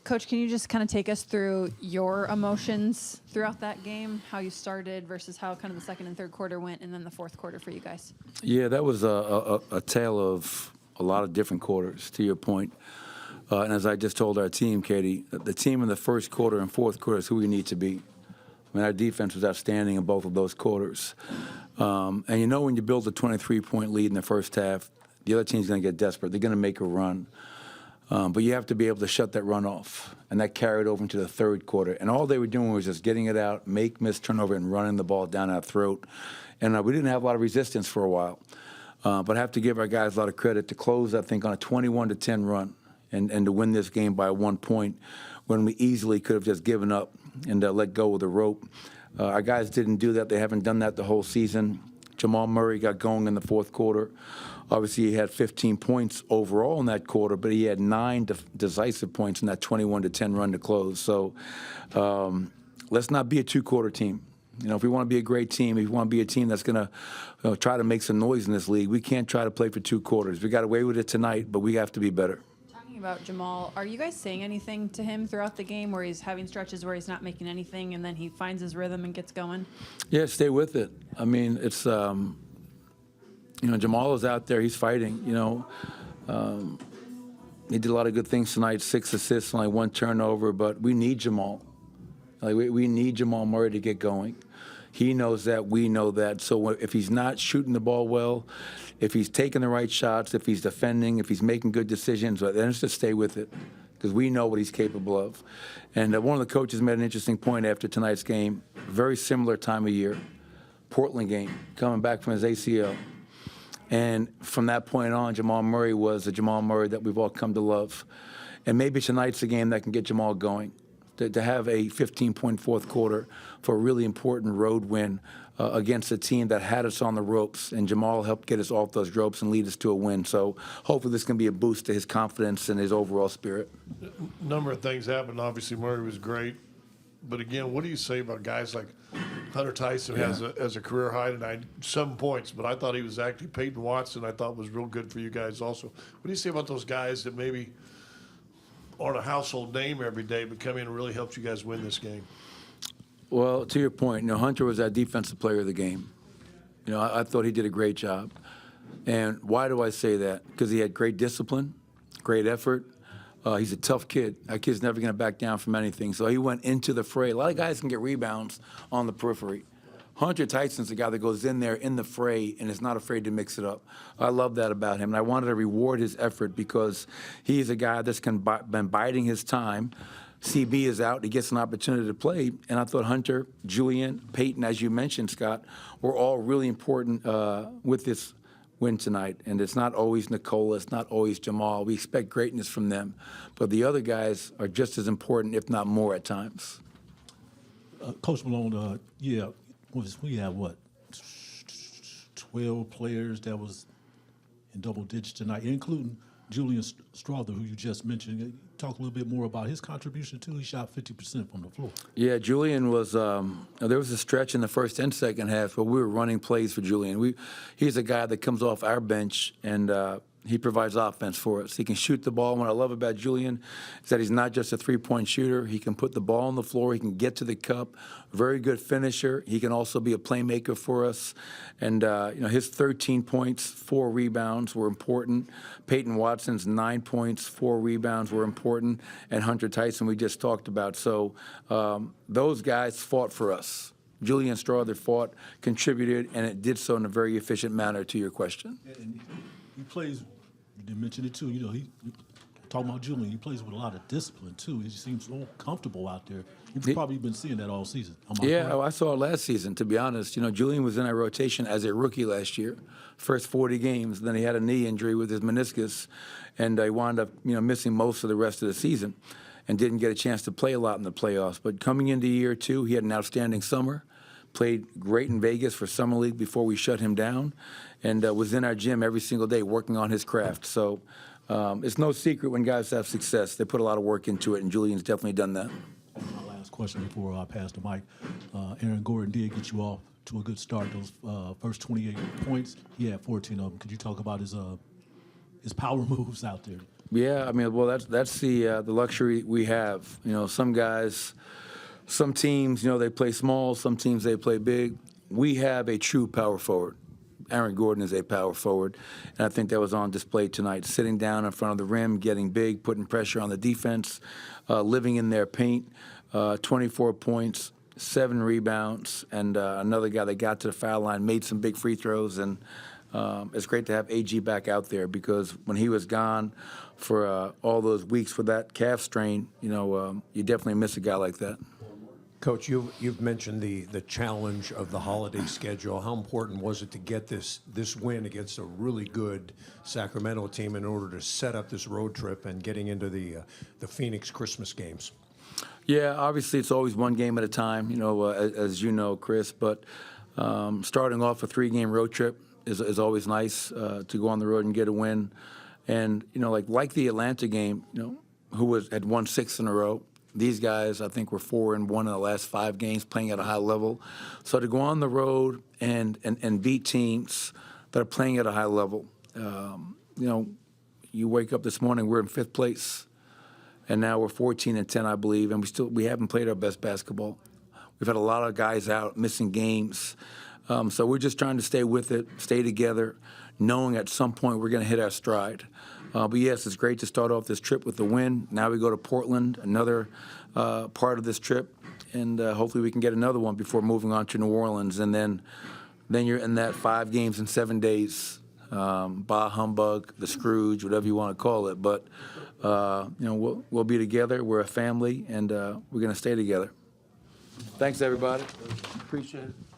Coach, can you just kind of take us through your emotions throughout that game, how you started versus how kind of the second and third quarter went, and then the fourth quarter for you guys? Yeah, that was a tale of a lot of different quarters, to your point. And as I just told our team, Katie, the team in the first quarter and fourth quarter is who we need to be. I mean, our defense was outstanding in both of those quarters. And you know when you build a 23-point lead in the first half, the other team's going to get desperate. They're going to make a run. But you have to be able to shut that run off. And that carried over into the third quarter. And all they were doing was just getting it out, miss turnover, and running the ball down our throat. And we didn't have a lot of resistance for a while. But I have to give our guys a lot of credit to close, I think, on a 21-10 run and to win this game by 1 point when we easily could have just given up and let go of the rope. Our guys didn't do that. They haven't done that the whole season. Jamal Murray got going in the fourth quarter. Obviously, he had 15 points overall in that quarter, but he had 9 decisive points in that 21-10 run to close. So let's not be a two-quarter team. You know, if we want to be a great team, if we want to be a team that's going to try to make some noise in this league, we can't try to play for 2 quarters. We got away with it tonight, but we have to be better. Talking about Jamal, are you guys saying anything to him throughout the game where he's having stretches where he's not making anything and then he finds his rhythm and gets going? Yeah, stay with it. I mean, it's, you know, Jamal is out there. He's fighting, you know. He did a lot of good things tonight, 6 assists, only 1 turnover, but we need Jamal. Like, we need Jamal Murray to get going. He knows that. We know that. So if he's not shooting the ball well, if he's taking the right shots, if he's defending, if he's making good decisions, then it's just stay with it because we know what he's capable of. And one of the coaches made an interesting point after tonight's game, very similar time of year, Portland game, coming back from his ACL. And from that point on, Jamal Murray was the Jamal Murray that we've all come to love. And maybe tonight's a game that can get Jamal going. To have a 15-point fourth quarter for a really important road win against a team that had us on the ropes, and Jamal helped get us off those ropes and lead us to a win. So hopefully this can be a boost to his confidence and his overall spirit. A number of things happened. Obviously, Murray was great. But, again, what do you say about guys like Hunter Tyson has a career high tonight, 7 points, but I thought he was actually Peyton Watson I thought was real good for you guys also. What do you say about those guys that maybe – aren't a household name every day, but come in and really helped you guys win this game? Well, to your point, you know, Hunter was our defensive player of the game. You know, I thought he did a great job. And why do I say that? Because he had great discipline, great effort. He's a tough kid. That kid's never going to back down from anything. So he went into the fray. A lot of guys can get rebounds on the periphery. Hunter Tyson's the guy that goes in there in the fray and is not afraid to mix it up. I love that about him, and I wanted to reward his effort because he's a guy that's been biding his time. CB is out. He gets an opportunity to play, and I thought Hunter, Julian, Peyton, as you mentioned, Scott, were all really important with this win tonight. And it's not always Nikola. It's not always Jamal. We expect greatness from them. But the other guys are just as important, if not more at times. Coach Malone, we had, 12 players that was in double digits tonight, including Julian Strawther, who you just mentioned. Talk a little bit more about his contribution, too. He shot 50% from the floor. Yeah, Julian was there was a stretch in the first and second half where we were running plays for Julian. He's a guy that comes off our bench, and he provides offense for us. He can shoot the ball. What I love about Julian is that he's not just a three-point shooter. He can put the ball on the floor. He can get to the cup. Very good finisher. He can also be a playmaker for us. And, you know, his 13 points, 4 rebounds were important. Peyton Watson's 9 points, 4 rebounds were important. And Hunter Tyson we just talked about. So those guys fought for us. Julian Strawther fought, contributed, and it did so in a very efficient manner to your question. And he plays, you didn't mention it too, you know, talking about Julian, he plays with a lot of discipline too. He seems so comfortable out there. You've probably been seeing that all season. Yeah, I saw it last season, to be honest. You know, Julian was in our rotation as a rookie last year, first 40 games. Then he had a knee injury with his meniscus, and he wound up, you know, missing most of the rest of the season and didn't get a chance to play a lot in the playoffs. But coming into year 2, he had an outstanding summer. Played great in Vegas for Summer League before we shut him down, and was in our gym every single day working on his craft. So it's no secret when guys have success. They put a lot of work into it, and Julian's definitely done that. My last question before I pass the mic. Aaron Gordon did get you off to a good start. Those first 28 points, he had 14 of them. Could you talk about his power moves out there? Yeah, I mean, well, that's the luxury we have. You know, some guys, some teams, you know, they play small. Some teams they play big. We have a true power forward. Aaron Gordon is a power forward, and I think that was on display tonight. Sitting down in front of the rim, getting big, putting pressure on the defense, living in their paint. 24 points, 7 rebounds, and another guy that got to the foul line, made some big free throws, and it's great to have AG back out there because when he was gone for all those weeks with that calf strain, you know, you definitely miss a guy like that. Coach, you've mentioned the challenge of the holiday schedule. How important was it to get this win against a really good Sacramento team in order to set up this road trip and getting into the Phoenix Christmas games? Yeah, obviously it's always one game at a time, you know, as you know, Chris. But starting off a 3-game road trip is always nice to go on the road and get a win. And you know, like the Atlanta game, you know, who had won 6 in a row. These guys, I think, were 4-1 in the last 5 games, playing at a high level. So to go on the road and beat teams that are playing at a high level, you know, you wake up this morning, we're in 5th place, and now we're 14-10, I believe, and we haven't played our best basketball. We've had a lot of guys out missing games, so we're just trying to stay with it, stay together, knowing at some point we're going to hit our stride. But yes, it's great to start off this trip with the win. Now we go to Portland, another part of this trip, and hopefully we can get another one before moving on to New Orleans. And then you're in that 5 games in 7 days, bah humbug, the Scrooge, whatever you want to call it. But you know, we'll be together. We're a family, and we're going to stay together. Thanks, everybody. Appreciate it.